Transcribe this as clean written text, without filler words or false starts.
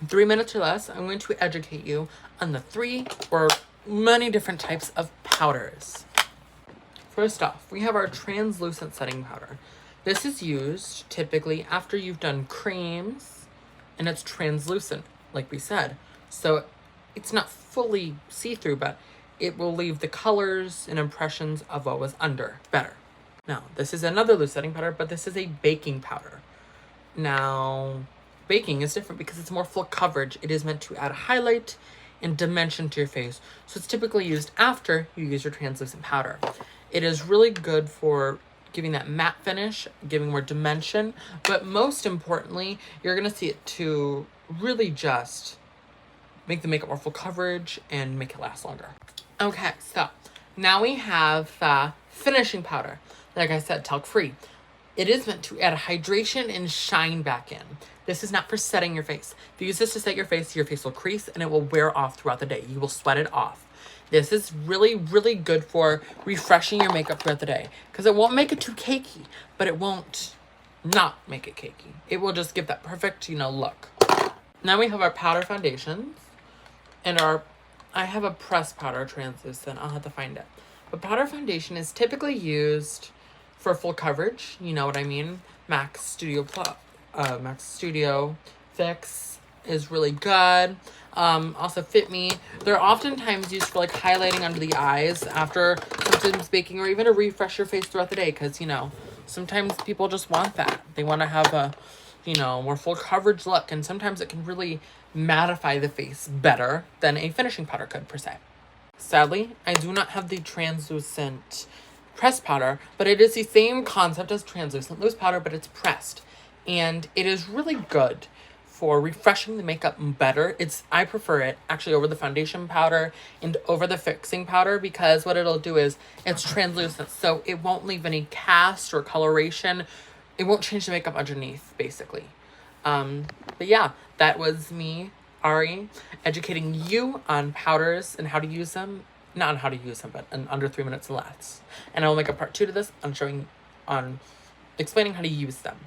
In 3 minutes or less, I'm going to educate you on the 3 or many different types of powders. First off, we have our translucent setting powder. This is used typically after you've done creams, and it's translucent, like we said. So it's not fully see-through, but it will leave the colors and impressions of what was under better. Now, this is another loose setting powder, but this is a baking powder. Now, baking is different because it's more full coverage. It is meant to add highlight and dimension to your face. So it's typically used after you use your translucent powder. It is really good for giving that matte finish, giving more dimension, but most importantly, you're gonna see it to really just make the makeup more full coverage and make it last longer. Okay, so now we have finishing powder. Like I said, talc free. It is meant to add hydration and shine back in. This is not for setting your face. If you use this to set your face will crease and it will wear off throughout the day. You will sweat it off. This is really, really good for refreshing your makeup throughout the day because it won't make it too cakey, but it won't not make it cakey. It will just give that perfect, look. Now we have our powder foundations and I have a pressed powder translucent. I'll have to find it. But powder foundation is typically used for full coverage. You know what I mean? MAC Studio Fix is really good. Also Fit Me. They're oftentimes used for like highlighting under the eyes after sometimes baking, or even to refresh your face throughout the day. Because, sometimes people just want that. They want to have a, more full coverage look. And sometimes it can really mattify the face better than a finishing powder could per se. Sadly, I do not have the translucent pressed powder, but it is the same concept as translucent loose powder, but it's pressed. And it is really good for refreshing the makeup better. I prefer it actually over the foundation powder and over the fixing powder because what it'll do is it's translucent, so it won't leave any cast or coloration. It won't change the makeup underneath, basically. But yeah, that was me, Ari, educating you on powders and how to use them. Not on how to use them, but in under 3 minutes or less. And I will make a part 2 to this on explaining how to use them.